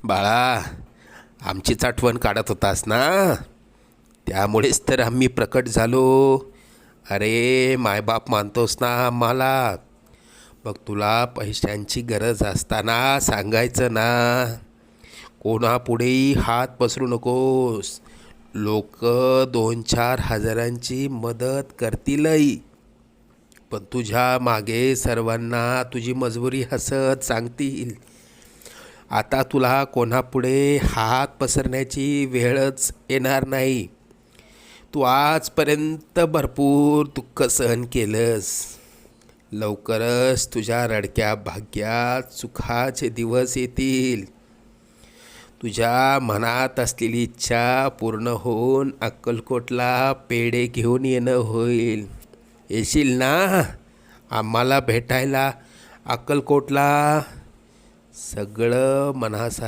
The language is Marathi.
बाळा, आमचीच आठवण काढत होतास ना, त्यामुळेच तर आम्ही प्रकट झालो. अरे मायबाप मानतोस ना आम्हाला, मग तुला पैशांची गरज असताना सांगायचं ना. कोणापुढेही हात पसरू नकोस. लोक 2-4 हजारांची मदत करतीलही, पण तुझ्या मागे सर्वांना तुझी मजबुरी हसत सांगतील. आता तुला कोणापुढे हात पसरण्याची वेळच येणार नाही. तू आजपर्यंत भरपूर दुःख सहन केलंस. लवकरच तुझ्या रडक्या भाग्यात सुखाचे दिवस येतील. तुझ्या मनात असलेली इच्छा पूर्ण होऊन अक्कलकोटला पेढे घेऊन येणं होईल. येशील ना आम्हाला भेटायला अक्कलकोटला? सगळं मनासारखं